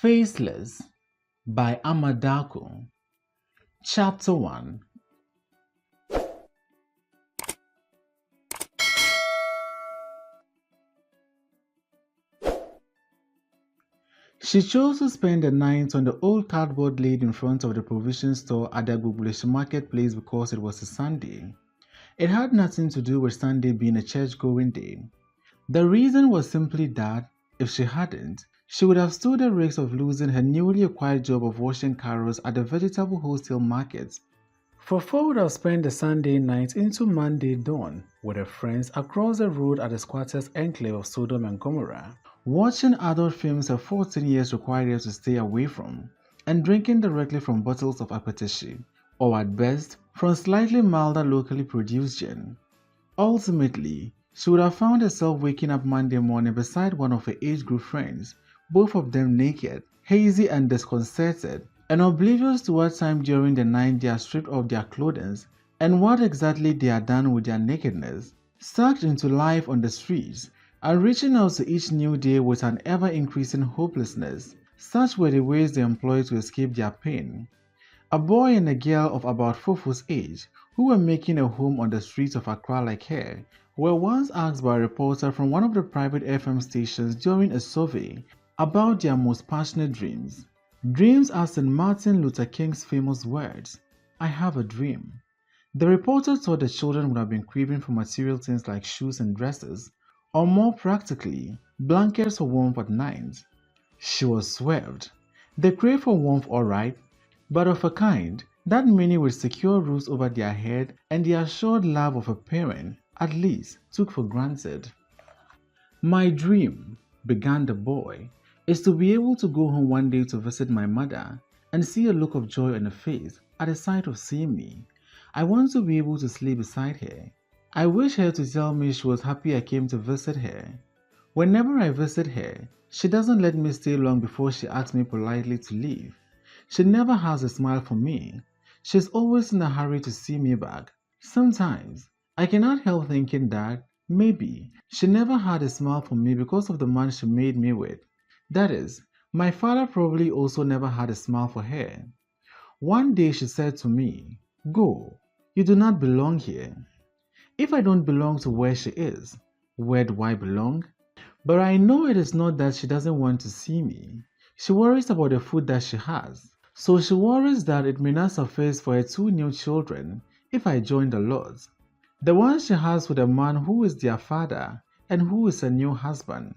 Faceless by Amma Darko. Chapter 1. She chose to spend the night on the old cardboard laid in front of the provision store at the Gugulish marketplace because it was a Sunday. It had nothing to do with Sunday being a church-going day. The reason was simply that, if she hadn't, she would have stood the risk of losing her newly acquired job of washing carrots at the vegetable wholesale market. Fofo would have spent the Sunday night into Monday dawn with her friends across the road at the squatters' enclave of Sodom and Gomorrah, watching adult films her 14 years required her to stay away from, and drinking directly from bottles of apetishi, or at best, from slightly milder locally produced gin. Ultimately, she would have found herself waking up Monday morning beside one of her age group friends, both of them naked, hazy and disconcerted, and oblivious to what time during the night they are stripped of their clothing and what exactly they are done with their nakedness, sucked into life on the streets, and reaching out to each new day with an ever-increasing hopelessness. Such were the ways they employed to escape their pain. A boy and a girl of about Fofo's age, who were making a home on the streets of Accra like her, were once asked by a reporter from one of the private FM stations during a survey about their most passionate dreams. Dreams as in Martin Luther King's famous words, "I have a dream." The reporter thought the children would have been craving for material things like shoes and dresses, or more practically, blankets for warmth at night. She was swerved. They crave for warmth all right, but of a kind that many with secure roofs over their head and the assured love of a parent, at least, took for granted. "My dream," began the boy, "is to be able to go home one day to visit my mother and see a look of joy on her face at the sight of seeing me. I want to be able to sleep beside her. I wish her to tell me she was happy I came to visit her. Whenever I visit her, she doesn't let me stay long before she asks me politely to leave. She never has a smile for me. She's always in a hurry to see me back. Sometimes, I cannot help thinking that, maybe, she never had a smile for me because of the man she made me with. That is, my father probably also never had a smile for her. One day she said to me, 'Go, you do not belong here.' If I don't belong to where she is, where do I belong? But I know it is not that she doesn't want to see me. She worries about the food that she has. So she worries that it may not suffice for her two new children if I join the lot. The one she has with a man who is their father and who is a new husband.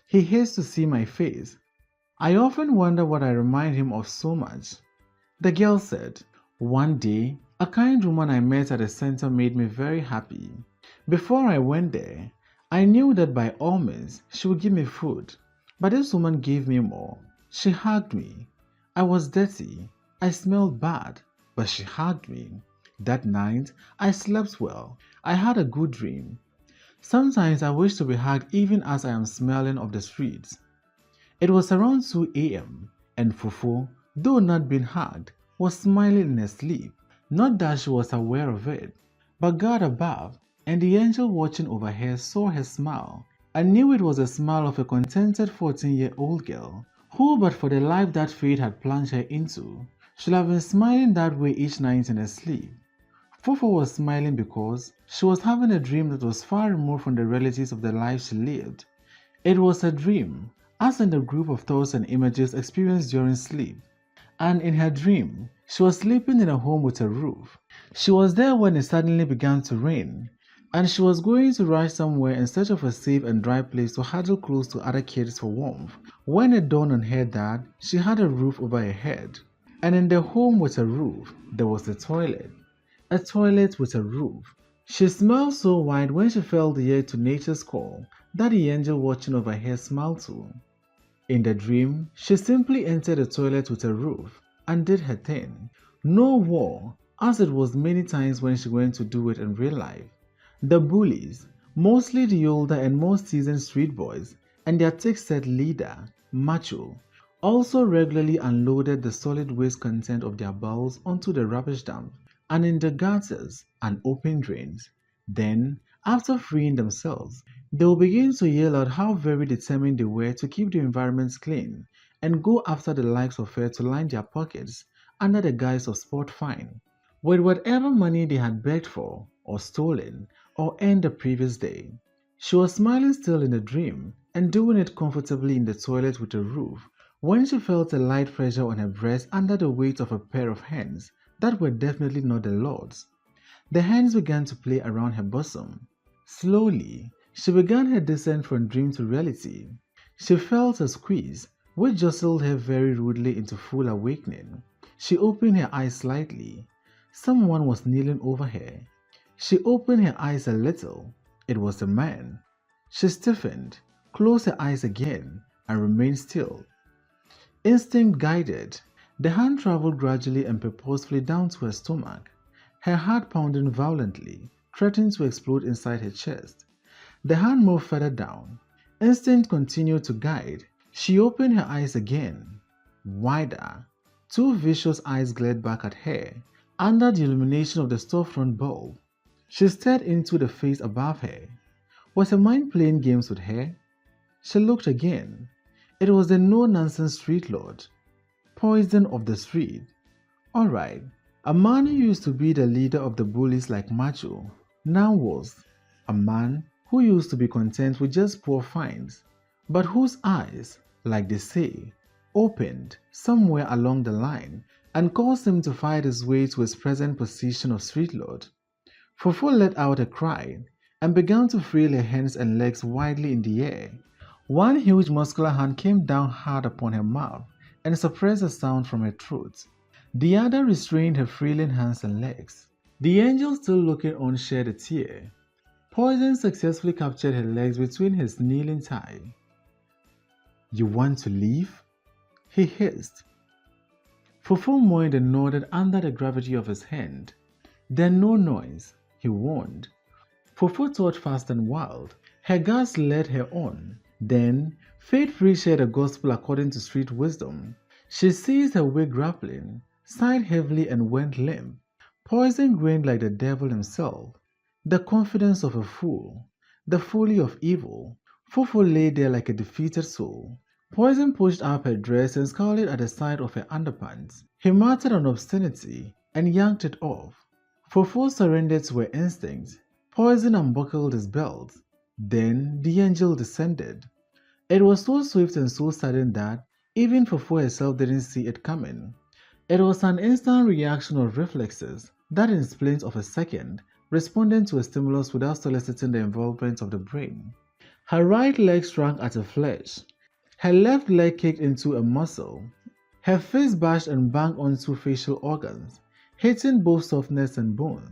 He hates to see my face. I often wonder what I remind him of so much." The girl said, "One day, a kind woman I met at the center made me very happy. Before I went there, I knew that by all means she would give me food. But this woman gave me more. She hugged me. I was dirty. I smelled bad. But she hugged me. That night, I slept well. I had a good dream. Sometimes I wish to be hugged even as I am smelling of the streets." It was around 2 a.m., and Fufu, though not being hugged, was smiling in her sleep. Not that she was aware of it, but God above and the angel watching over her saw her smile and knew it was a smile of a contented 14-year-old girl who, but for the life that fate had plunged her into, should have been smiling that way each night in her sleep. Fufu was smiling because she was having a dream that was far removed from the realities of the life she lived. It was a dream, as in the group of thoughts and images experienced during sleep. And in her dream, she was sleeping in a home with a roof. She was there when it suddenly began to rain, and she was going to rush somewhere in search of a safe and dry place to huddle close to other kids for warmth, when it dawned on her that she had a roof over her head. And in the home with a roof, there was a toilet. A toilet with a roof. She smiled so wide when she felt the ear to nature's call that the angel watching over her smiled too. In the dream, she simply entered the toilet with a roof and did her thing. No war, as it was many times when she went to do it in real life. The bullies, mostly the older and more seasoned street boys, and their thick-set leader, Macho, also regularly unloaded the solid waste content of their bowels onto the rubbish dump and in the gutters and open drains. Then, after freeing themselves, they will begin to yell out how very determined they were to keep the environments clean and go after the likes of her to line their pockets under the guise of sport fine with whatever money they had begged for or stolen or earned the previous day. She was smiling still in the dream and doing it comfortably in the toilet with a roof when she felt a light pressure on her breast under the weight of a pair of hands that were definitely not the Lord's. The hands began to play around her bosom. Slowly, she began her descent from dream to reality. She felt a squeeze, which jostled her very rudely into full awakening. She opened her eyes slightly. Someone was kneeling over her. She opened her eyes a little. It was a man. She stiffened, closed her eyes again, and remained still. Instinct guided, the hand traveled gradually and purposefully down to her stomach, her heart pounding violently, threatening to explode inside her chest. The hand moved further down. Instinct continued to guide. She opened her eyes again, wider. Two vicious eyes glared back at her, under the illumination of the storefront bulb. She stared into the face above her. Was her mind playing games with her? She looked again. It was the no-nonsense street lord. Poison of the street. Alright, a man who used to be the leader of the bullies like Macho, now was a man who used to be content with just poor finds, but whose eyes, like they say, opened somewhere along the line and caused him to fight his way to his present position of street lord. Fufu let out a cry and began to flail her hands and legs wildly in the air. One huge muscular hand came down hard upon her mouth and suppressed a sound from her throat. The other restrained her flailing hands and legs. The angel, still looking on, shed a tear. Poison successfully captured her legs between his kneeling thigh. "You want to leave?" he hissed. Fufu moaned and nodded under the gravity of his hand. "Then no noise," he warned. Fufu thought fast and wild. Her guards led her on. Then, faith-free shared the gospel according to street wisdom. She seized her wig grappling, sighed heavily and went limp. Poison grinned like the devil himself. The confidence of a fool. The folly of evil. Fufu lay there like a defeated soul. Poison pushed up her dress and scowled at the side of her underpants. He muttered on obscenity and yanked it off. Fufu surrendered to her instincts. Poison unbuckled his belt. Then the angel descended. It was so swift and so sudden that even Fufu herself didn't see it coming. It was an instant reaction of reflexes that in splints of a second responded to a stimulus without soliciting the involvement of the brain. Her right leg struck at a flesh. Her left leg kicked into a muscle. Her face bashed and banged onto facial organs, hitting both softness and bones.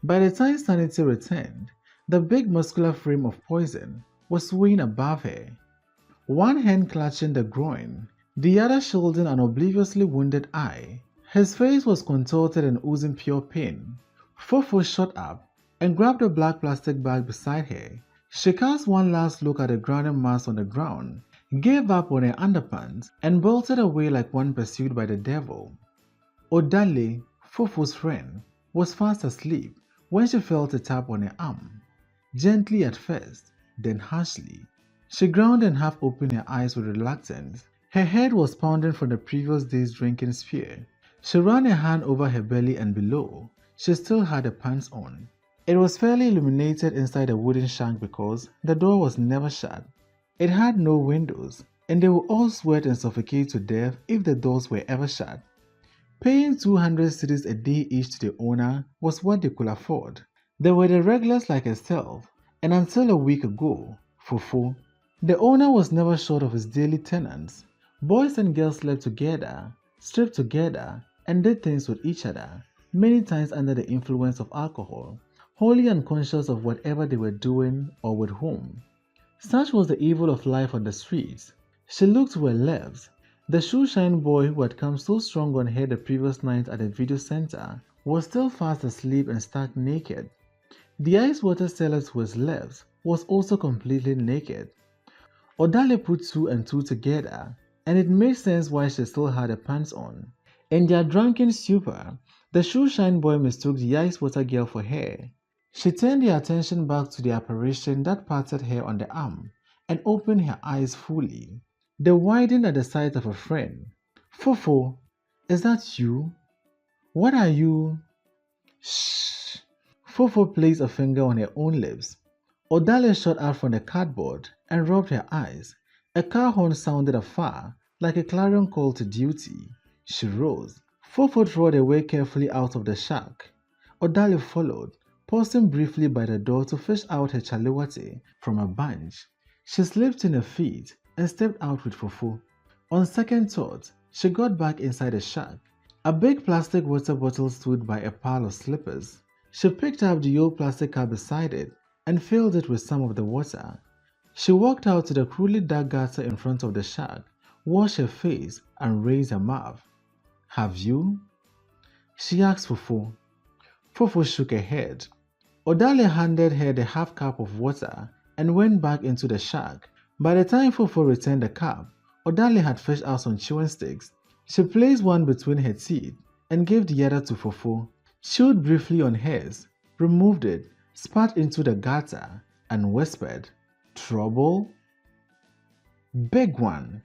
By the time sanity returned, the big muscular frame of Poison was swaying above her, one hand clutching the groin, the other shielding an obliviously wounded eye. His face was contorted and oozing pure pain. Fufu shot up and grabbed a black plastic bag beside her. She cast one last look at the grounding mass on the ground, gave up on her underpants, and bolted away like one pursued by the devil. Odale, Fufu's friend, was fast asleep when she felt a tap on her arm. Gently at first, then harshly. She ground and half opened her eyes with reluctance. Her head was pounding from the previous day's drinking spree. She ran her hand over her belly and below. She still had her pants on. It was fairly illuminated inside the wooden shank because the door was never shut. It had no windows, and they would all sweat and suffocate to death if the doors were ever shut. Paying 200 cedis a day each to the owner was what they could afford. There were the regulars like herself, and until a week ago, Fufu, the owner was never short of his daily tenants. Boys and girls slept together, stripped together, and did things with each other, many times under the influence of alcohol, wholly unconscious of whatever they were doing or with whom. Such was the evil of life on the streets. She looked to her left. The shoeshine boy who had come so strong on her the previous night at the video center was still fast asleep and stark naked. The ice water seller to his left was also completely naked. Odale put two and two together, and it made sense why she still had her pants on. In their drunken stupor, the shoeshine boy mistook the ice water girl for her. She turned her attention back to the apparition that patted her on the arm and opened her eyes fully. They widened at the sight of a friend. Fofo, is that you? What are you? Shh. Fofo placed a finger on her own lips. Odale shot out from the cardboard and rubbed her eyes. A car horn sounded afar, like a clarion call to duty. She rose. Fofo trod away carefully out of the shack. Odale followed, pausing briefly by the door to fish out her chaliwate from a bunch. She slipped in her feet and stepped out with Fofo. On second thought, she got back inside the shack. A big plastic water bottle stood by a pile of slippers. She picked up the old plastic cup beside it and filled it with some of the water. She walked out to the cruelly dark gutter in front of the shack, washed her face, and raised her mouth. Have you? She asked Fofo. Fofo shook her head. Odale handed her the half cup of water and went back into the shack. By the time Fofo returned the cup, Odale had fished out some chewing sticks. She placed one between her teeth and gave the other to Fofo, chewed briefly on hers, removed it, spat into the gutter, and whispered, Trouble? Big one.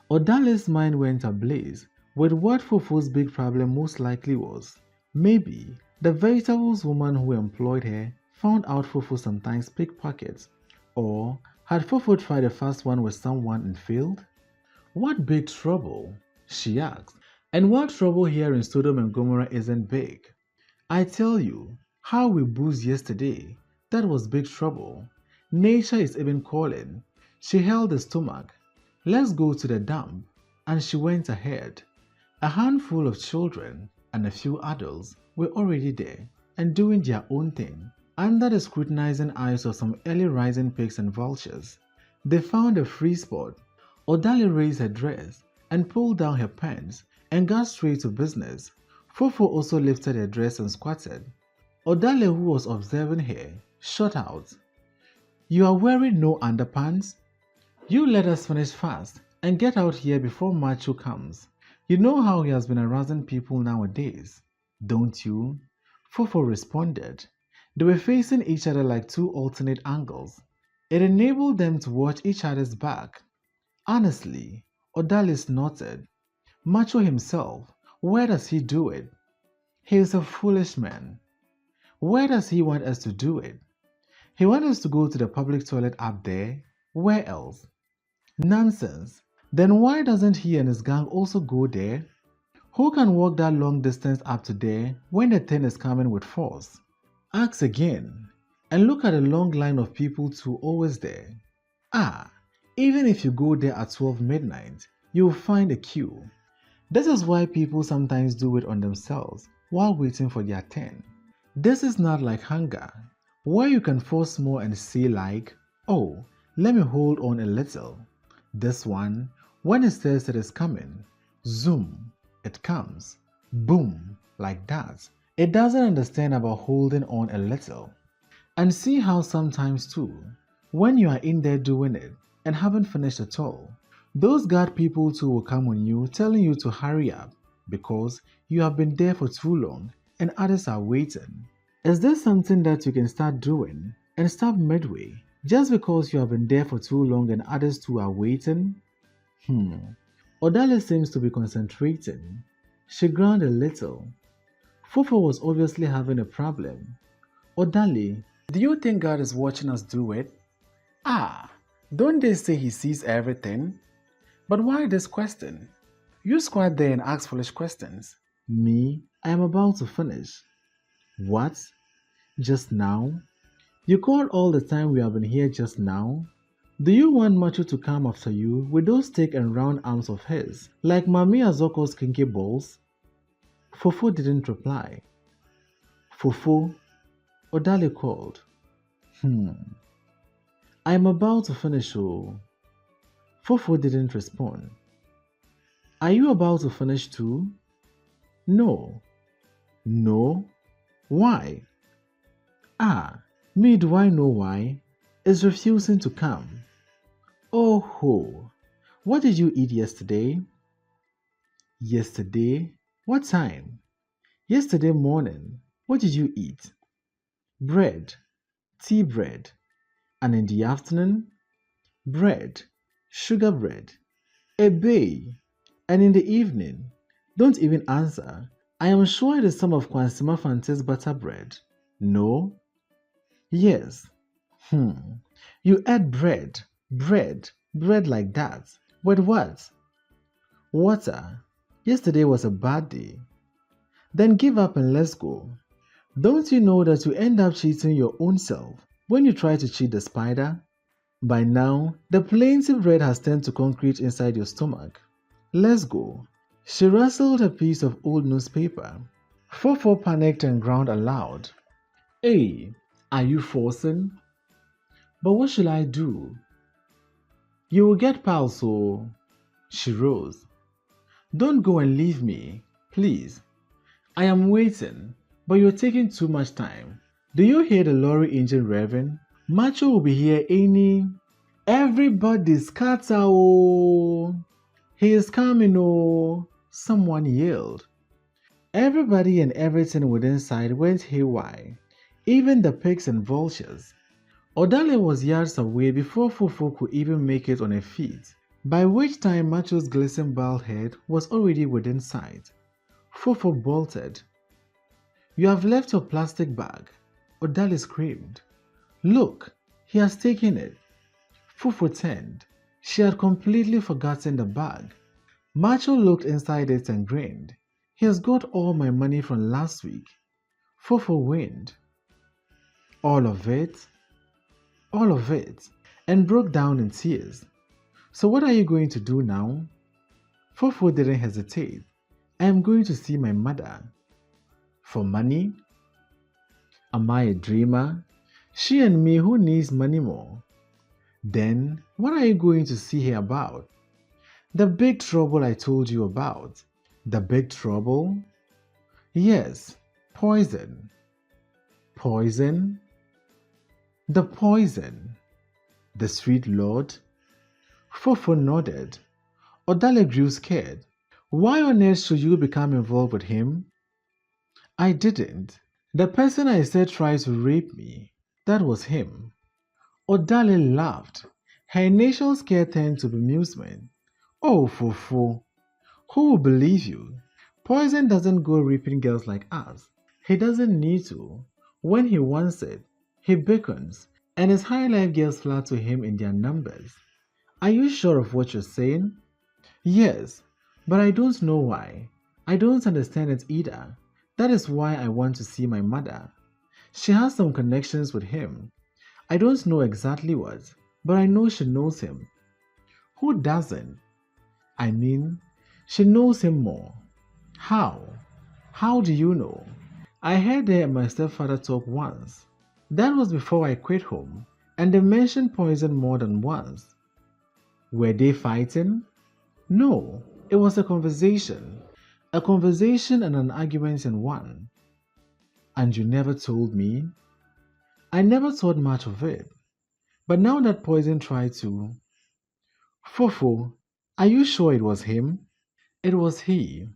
Odale's mind went ablaze with what Fofo's big problem most likely was. Maybe the vegetables woman who employed her found out Fofo sometimes pickpockets, or had Fofo tried the first one with someone and failed? What big trouble? She asked. And what trouble here in Sodom and Gomorrah isn't big? I tell you, how we boozed yesterday, that was big trouble. Nature is even calling. She held the stomach. Let's go to the dump. And she went ahead. A handful of children and a few adults were already there and doing their own thing, under the scrutinizing eyes of some early rising pigs and vultures. They found a free spot. Odale raised her dress and pulled down her pants and got straight to business. Fofo also lifted her dress and squatted. Odale, who was observing her, shot out, You are wearing no underpants? You let us finish fast and get out here before Macho comes. You know how he has been harassing people nowadays, don't you? Fofo responded. They were facing each other like two alternate angles. It enabled them to watch each other's back. Honestly, Odale snorted. Macho himself, where does he do it? He is a foolish man. Where does he want us to do it? He wants us to go to the public toilet up there. Where else? Nonsense. Then why doesn't he and his gang also go there? Who can walk that long distance up to there when the thing is coming with force? Ask again, and look at the long line of people too always there. Even if you go there at 12 midnight, you will find a queue. This is why people sometimes do it on themselves while waiting for their turn. This is not like hunger, where you can force more and say like, oh, let me hold on a little. This one, when it says it is coming, zoom, it comes, boom, like that. It doesn't understand about holding on a little. And see how sometimes too, when you are in there doing it and haven't finished at all, those guard people too will come on you telling you to hurry up because you have been there for too long and others are waiting. Is this something that you can start doing and stop midway just because you have been there for too long and others too are waiting? Odale seems to be concentrating. She ground a little. Fofo was obviously having a problem. Odale, do you think God is watching us do it? Don't they say he sees everything? But why this question? You squat there and ask foolish questions. Me? I am about to finish. What? Just now? You called all the time we have been here just now? Do you want Macho to come after you with those thick and round arms of his, like Mami Azoko's kinky balls? Fofo didn't reply. Fofo, Odale called. I am about to finish, oh. Fofo didn't respond. Are you about to finish too? No. No? Why? Me, do I know why? It's refusing to come. Oh ho! What did you eat yesterday? Yesterday? What time? Yesterday morning. What did you eat? Bread. Tea bread. And in the afternoon? Bread. Sugar bread. A bay. And in the evening, don't even answer. I am sure it is some of Kwansima Fante's butter bread. No? Yes. Hmm. You ate bread like that. With what? Water. Yesterday was a bad day. Then give up and let's go. Don't you know that you end up cheating your own self when you try to cheat the spider? By now, the plaintive bread has turned to concrete inside your stomach. Let's go. She rustled a piece of old newspaper. Fofo panicked and ground aloud. Hey, are you forcing? But what shall I do? You will get pals, so. She rose. Don't go and leave me, please. I am waiting, but you're taking too much time. Do you hear the lorry engine revving? Macho will be here any. Everybody scatter, oh! He is coming, oh! Someone yelled. Everybody and everything within sight went haywire, even the pigs and vultures. Odale was yards away before Fufu could even make it on her feet, by which time Macho's glistening bald head was already within sight. Fufu bolted. You have left your plastic bag, Odale screamed. Look, he has taken it. Fufu turned. She had completely forgotten the bag. Macho looked inside it and grinned. He has got all my money from last week. Fufu winked. All of it? All of it, and broke down in tears. So what are you going to do now? Fufu didn't hesitate. I am going to see my mother. For money? Am I a dreamer? She and me, who needs money more? Then, what are you going to see her about? The big trouble I told you about. The big trouble? Yes, poison. Poison? The poison. The sweet lord? Fofo nodded. Odale grew scared. Why on earth should you become involved with him? I didn't. The person I said tried to rape me. That was him. Odale laughed. Her initial scare turned to bemusement. Oh, Fofo, who will believe you? Poison doesn't go raping girls like us. He doesn't need to. When he wants it, he beckons, and his high life girls flock to him in their numbers. Are you sure of what you're saying? Yes, but I don't know why. I don't understand it either. That is why I want to see my mother. She has some connections with him. I don't know exactly what, but I know she knows him. Who doesn't? I mean, she knows him more. How? How do you know? I heard her and my stepfather talk once. That was before I quit home, and they mentioned poison more than once. Were they fighting? No, it was a conversation. A conversation and an argument in one. And you never told me? I never thought much of it. But now that Poison tried to. Fofo, are you sure it was him? It was he.